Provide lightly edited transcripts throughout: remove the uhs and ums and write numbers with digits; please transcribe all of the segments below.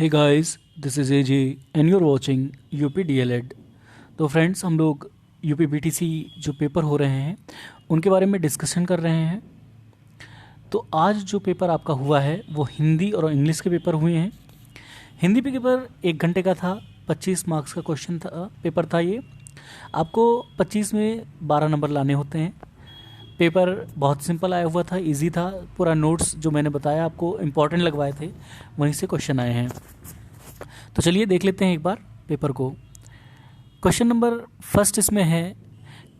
Hey guys, this is AJ and you are watching UP DElEd. तो friends, हम लोग UP BTC जो paper हो रहे हैं उनके बारे में डिस्कशन कर रहे हैं। तो आज जो पेपर आपका हुआ है वो हिंदी और इंग्लिश के पेपर हुए हैं। हिंदी पे पेपर 1 घंटे का था, 25 मार्क्स का क्वेश्चन था, पेपर था ये। आपको 25 में 12 नंबर लाने होते हैं। पेपर बहुत सिंपल आया हुआ था, इजी था। पूरा नोट्स जो मैंने बताया आपको इम्पॉर्टेंट लगवाए थे वहीं से क्वेश्चन आए हैं। तो चलिए देख लेते हैं एक बार पेपर को। क्वेश्चन नंबर फर्स्ट इसमें है,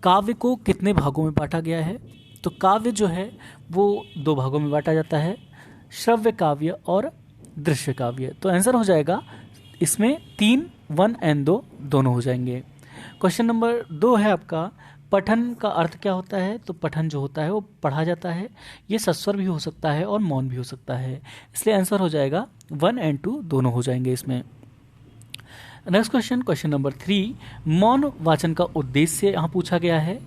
काव्य को कितने भागों में बांटा गया है। तो काव्य जो है वो 2 भागों में बांटा जाता है, श्रव्य काव्य और दृश्य काव्य। तो आंसर हो जाएगा इसमें 3, 1 एंड 2 दोनों हो जाएंगे। क्वेश्चन नंबर 2 है आपका, पठन का अर्थ क्या होता है। तो पठन जो होता है वो पढ़ा जाता है। ये सस्वर भी हो सकता है और मौन भी हो सकता है, इसलिए आंसर हो जाएगा 1 एंड 2 दोनों हो जाएंगे इसमें। नेक्स्ट क्वेश्चन, क्वेश्चन नंबर 3, मौन वाचन का उद्देश्य यहाँ पूछा गया है।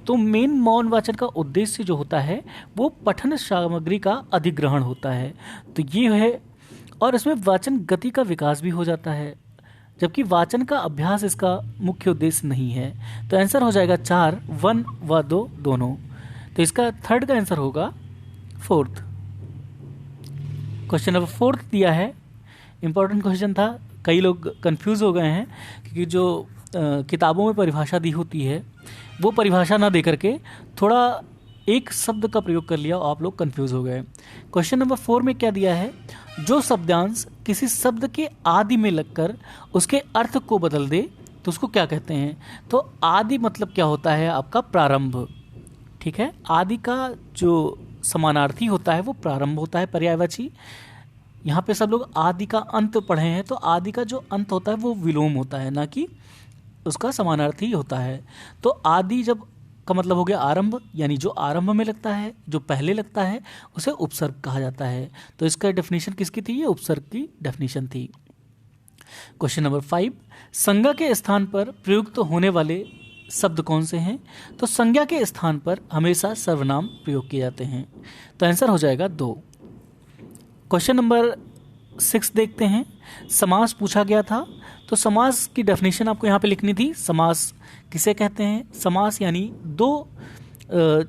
तो मेन मौन वाचन का उद्देश्य जो होता है वो पठन सामग्री का अधिग्रहण होता है। तो ये है, और इसमें वाचन गति का विकास भी हो जाता है, जबकि वाचन का अभ्यास इसका मुख्य उद्देश्य नहीं है। तो आंसर हो जाएगा 4, 1 व 2 दोनों। तो इसका थर्ड का आंसर होगा 4th। क्वेश्चन नंबर 4 दिया है, इंपॉर्टेंट क्वेश्चन था। कई लोग कंफ्यूज हो गए हैं क्योंकि जो किताबों में परिभाषा दी होती है वो परिभाषा ना दे करके थोड़ा एक शब्द का प्रयोग कर लिया और आप लोग कंफ्यूज हो गए। क्वेश्चन नंबर 4 में क्या दिया है, जो शब्दांश किसी शब्द के आदि में लगकर उसके अर्थ को बदल दे तो उसको क्या कहते हैं। तो आदि मतलब क्या होता है आपका प्रारंभ। ठीक है, आदि का जो समानार्थी होता है वो प्रारंभ होता है, पर्यायवाची। यहाँ पे सब लोग आदि का अंत पढ़े हैं, तो आदि का जो अंत होता है वो विलोम होता है, ना कि उसका समानार्थी होता है। तो आदि जब का मतलब हो गया आरंभ, यानी जो आरंभ में लगता है, जो पहले लगता है उसे उपसर्ग कहा जाता है। तो इसका डेफिनेशन किसकी थी, ये उपसर्ग की डेफिनेशन थी। क्वेश्चन नंबर 5, संज्ञा के स्थान पर प्रयुक्त होने वाले शब्द कौन से हैं। तो संज्ञा के स्थान पर हमेशा सर्वनाम प्रयोग किए जाते हैं। तो आंसर हो जाएगा 2। क्वेश्चन नंबर 6 देखते हैं, समास पूछा गया था। तो समास की डेफिनेशन आपको यहाँ पे लिखनी थी। समास किसे कहते हैं। समास यानी 2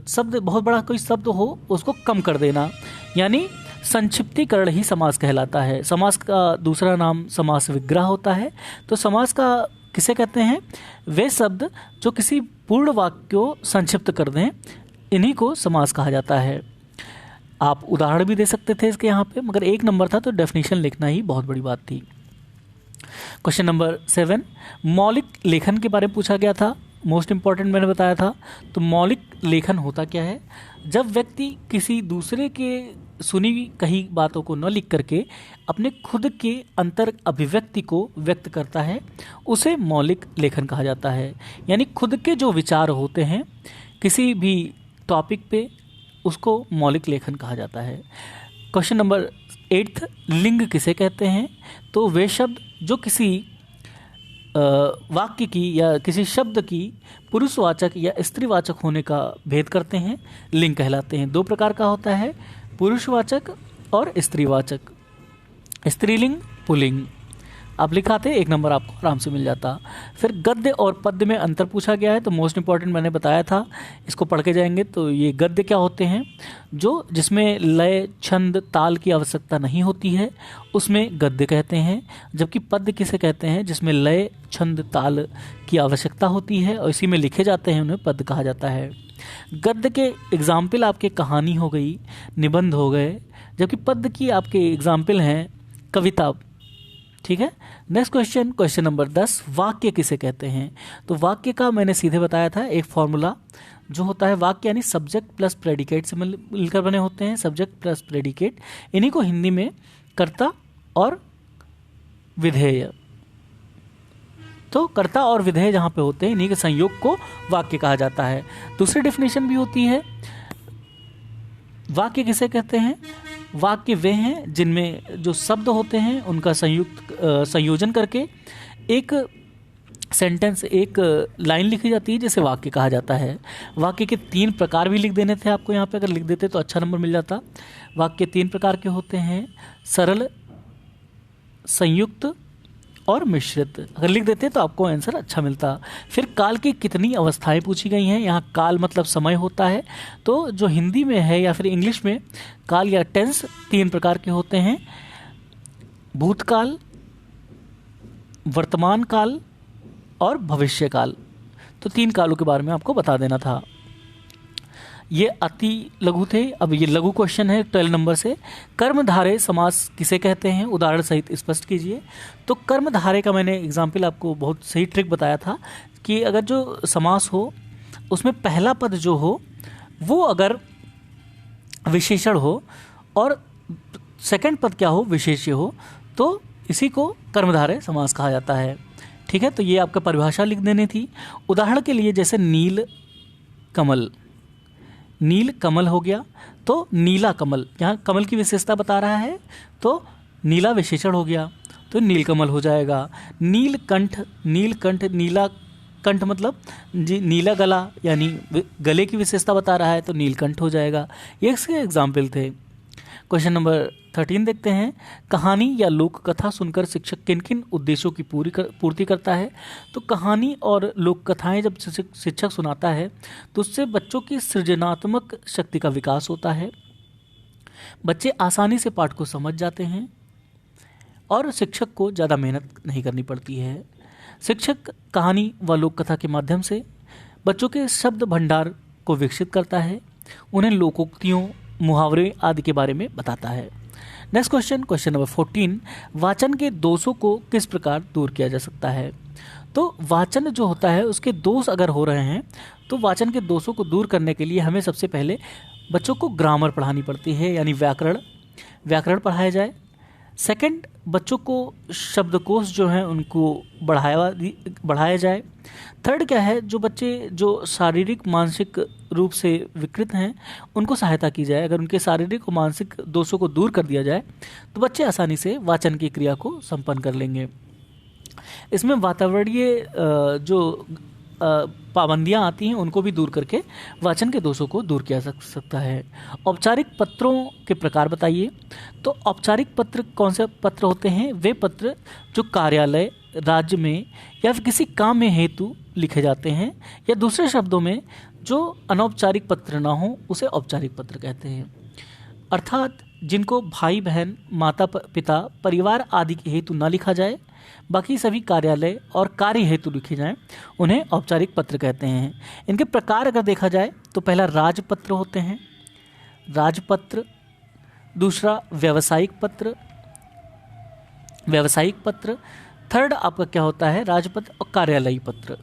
शब्द, बहुत बड़ा कोई शब्द हो उसको कम कर देना, यानी संक्षिप्तीकरण ही समास कहलाता है। समास का दूसरा नाम समास विग्रह होता है। तो समास का किसे कहते हैं, वे शब्द जो किसी पूर्ण वाक्य को संक्षिप्त कर दें, इन्हीं को समास कहा जाता है। आप उदाहरण भी दे सकते थे इसके यहाँ पे, मगर 1 नंबर था तो डेफिनेशन लिखना ही बहुत बड़ी बात थी। क्वेश्चन नंबर 7, मौलिक लेखन के बारे में पूछा गया था। मोस्ट इंपॉर्टेंट मैंने बताया था। तो मौलिक लेखन होता क्या है, जब व्यक्ति किसी दूसरे के सुनी कही बातों को न लिख करके अपने खुद के अंतर अभिव्यक्ति को व्यक्त करता है, उसे मौलिक लेखन कहा जाता है। यानी खुद के जो विचार होते हैं किसी भी टॉपिक पे, उसको मौलिक लेखन कहा जाता है। क्वेश्चन नंबर 8, लिंग किसे कहते हैं। तो वे शब्द जो किसी वाक्य की या किसी शब्द की पुरुषवाचक या स्त्रीवाचक होने का भेद करते हैं, लिंग कहलाते हैं। 2 प्रकार का होता है, पुरुषवाचक और स्त्रीवाचक। स्त्रीलिंग, पुल्लिंग। आप लिखाते 1 नंबर आपको आराम से मिल जाता। फिर गद्य और पद्य में अंतर पूछा गया है। तो मोस्ट इंपॉर्टेंट मैंने बताया था, इसको पढ़ के जाएंगे। तो ये गद्य क्या होते हैं, जो जिसमें लय, छंद, ताल की आवश्यकता नहीं होती है, उसमें गद्य कहते हैं। जबकि पद्य किसे कहते हैं, जिसमें लय, छंद, ताल की आवश्यकता होती है और इसी में लिखे जाते हैं, उन्हें पद्य कहा जाता है। गद्य के एग्जाम्पल आपके कहानी हो गई, निबंध हो गए, जबकि पद्य की आपके एग्जाम्पल हैं कविता। ठीक है। नेक्स्ट क्वेश्चन, क्वेश्चन नंबर 10, वाक्य किसे कहते हैं। तो वाक्य का मैंने सीधे बताया था एक फॉर्मूला जो होता है, वाक्य यानी सब्जेक्ट प्लस प्रेडिकेट से मिलकर बने होते हैं। सब्जेक्ट प्लस प्रेडिकेट, इन्हीं को हिंदी में कर्ता और विधेय। तो कर्ता और विधेय जहाँ पे होते हैं, इन्हीं के संयोग को वाक्य कहा जाता है। दूसरी डेफिनेशन भी होती है, वाक्य किसे कहते हैं। वाक्य वे हैं जिनमें जो शब्द होते हैं उनका संयोजन करके एक सेंटेंस, एक लाइन लिखी जाती है, जिसे वाक्य कहा जाता है। वाक्य के 3 प्रकार भी लिख देने थे आपको यहाँ पे, अगर लिख देते तो अच्छा नंबर मिल जाता। वाक्य 3 प्रकार के होते हैं, सरल, संयुक्त और मिश्रित। अगर लिख देते तो आपको आंसर अच्छा मिलता। फिर काल की कितनी अवस्थाएं पूछी गई हैं। यहाँ काल मतलब समय होता है, तो जो हिंदी में है या फिर इंग्लिश में काल या टेंस 3 प्रकार के होते हैं, भूतकाल, वर्तमान काल और भविष्य काल। तो 3 कालों के बारे में आपको बता देना था। ये अति लघु थे। अब ये लघु क्वेश्चन है 12 नंबर से। कर्मधारय समास किसे कहते हैं, उदाहरण सहित स्पष्ट कीजिए। तो कर्मधारय का मैंने एग्जाम्पल आपको बहुत सही ट्रिक बताया था कि अगर जो समास हो उसमें पहला पद जो हो वो अगर विशेषण हो और सेकंड पद क्या हो, विशेष्य हो, तो इसी को कर्मधारय समास कहा जाता है। ठीक है, तो ये आपका परिभाषा लिख देनी थी। उदाहरण के लिए जैसे नील कमल, नील कमल हो गया, तो नीला कमल, यहाँ कमल की विशेषता बता रहा है तो नीला विशेषण हो गया, तो नीलकमल हो जाएगा। नीलकंठ, नीलकंठ, नीला कंठ मतलब जी नीला गला, यानी गले की विशेषता बता रहा है तो नीलकंठ हो जाएगा। ये इसके एग्जाम्पल थे। क्वेश्चन नंबर 13 देखते हैं। कहानी या लोक कथा सुनकर शिक्षक किन किन उद्देश्यों की पूर्ति करता है। तो कहानी और लोक कथाएं जब शिक्षक सुनाता है तो उससे बच्चों की सृजनात्मक शक्ति का विकास होता है, बच्चे आसानी से पाठ को समझ जाते हैं और शिक्षक को ज़्यादा मेहनत नहीं करनी पड़ती है। शिक्षक कहानी व लोक कथा के माध्यम से बच्चों के शब्द भंडार को विकसित करता है, उन्हें लोकोक्तियों, मुहावरे आदि के बारे में बताता है। Next question, question number 14। वाचन के दोषों को किस प्रकार दूर किया जा सकता है। तो वाचन जो होता है उसके दोष अगर हो रहे हैं तो वाचन के दोषों को दूर करने के लिए हमें सबसे पहले बच्चों को ग्रामर पढ़ानी पड़ती है, यानी व्याकरण पढ़ाया जाए। सेकंड, बच्चों को शब्दकोश जो हैं उनको बढ़ाया जाए। थर्ड क्या है, जो बच्चे जो शारीरिक मानसिक रूप से विकृत हैं उनको सहायता की जाए। अगर उनके शारीरिक और मानसिक दोषों को दूर कर दिया जाए तो बच्चे आसानी से वाचन की क्रिया को संपन्न कर लेंगे। इसमें वातावरणीय जो पाबंदियां आती हैं उनको भी दूर करके वाचन के दोषों को दूर किया जा सकता है। औपचारिक पत्रों के प्रकार बताइए। तो औपचारिक पत्र कौन से पत्र होते हैं, वे पत्र जो कार्यालय, राज्य में या फिर किसी काम में हेतु लिखे जाते हैं, या दूसरे शब्दों में जो अनौपचारिक पत्र ना हो उसे औपचारिक पत्र कहते हैं। अर्थात जिनको भाई बहन, माता पिता, परिवार आदि के हेतु ना लिखा जाए, बाकी सभी कार्यालय और कार्य हेतु लिखे जाएं, उन्हें औपचारिक पत्र कहते हैं। इनके प्रकार अगर देखा जाए तो पहला राजपत्र होते हैं, राजपत्र। दूसरा व्यावसायिक पत्र। थर्ड आपका क्या होता है, राजपत्र और कार्यालयी पत्र।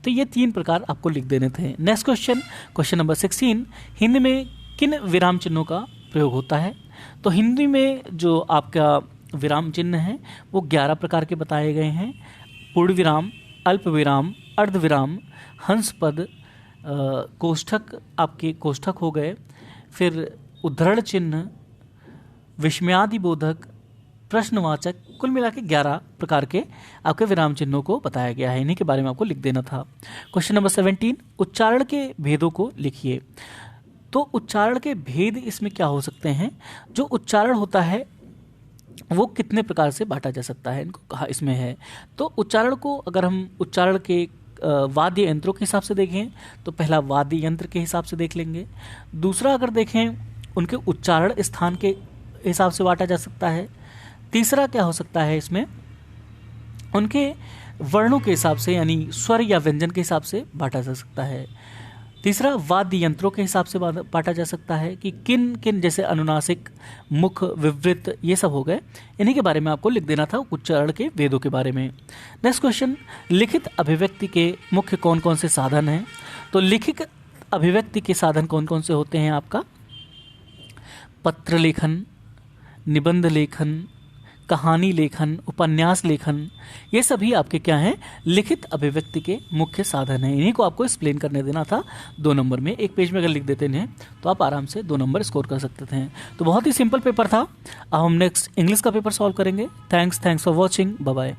तो ये 3 प्रकार आपको लिख देने थे। Next question, question number 16। Hindi में किन विराम चिन्हों का प्रयोग होता है। तो हिंदी में जो आपका विराम चिन्ह हैं वो 11 प्रकार के बताए गए हैं। पूर्ण विराम, अल्प विराम, अर्ध विराम, हंस पद, कोष्ठक, आपके कोष्ठक हो गए, फिर उद्धरण चिन्ह, विस्मयादिबोधक, प्रश्नवाचक, कुल मिला के 11 प्रकार के आपके विराम चिन्हों को बताया गया है। इन्हीं के बारे में आपको लिख देना था। Question number 17। उच्चारण के भेदों को लिखिए। तो उच्चारण के भेद इसमें क्या हो सकते हैं। जो उच्चारण होता है वो कितने प्रकार से बांटा जा सकता है, इनको कहा इसमें है। तो उच्चारण को अगर हम उच्चारण के वाद्य यंत्रों के हिसाब से देखें तो पहला वाद्य यंत्र के हिसाब से देख लेंगे। दूसरा अगर देखें उनके उच्चारण स्थान के हिसाब से बांटा जा सकता है। तीसरा क्या हो सकता है, इसमें उनके वर्णों के हिसाब से यानी स्वर या व्यंजन के हिसाब से बांटा जा सकता है। तीसरा वाद्य यंत्रों के हिसाब से बांटा जा सकता है कि किन किन, जैसे अनुनासिक, मुख, विवृत, ये सब हो गए। इन्हीं के बारे में आपको लिख देना था, उच्चारण के वेदों के बारे में। नेक्स्ट क्वेश्चन, लिखित अभिव्यक्ति के मुख्य कौन कौन से साधन हैं। तो लिखित अभिव्यक्ति के साधन कौन कौन से होते हैं आपका, पत्र लेखन, निबंध लेखन, कहानी लेखन, उपन्यास लेखन, ये सभी आपके क्या हैं, लिखित अभिव्यक्ति के मुख्य साधन हैं। इन्हीं को आपको एक्सप्लेन करने देना था 2 नंबर में। एक पेज में अगर लिख देते हैं तो आप आराम से 2 नंबर स्कोर कर सकते थे। तो बहुत ही सिंपल पेपर था। अब हम नेक्स्ट इंग्लिश का पेपर सॉल्व करेंगे। Thanks for watching, bye bye.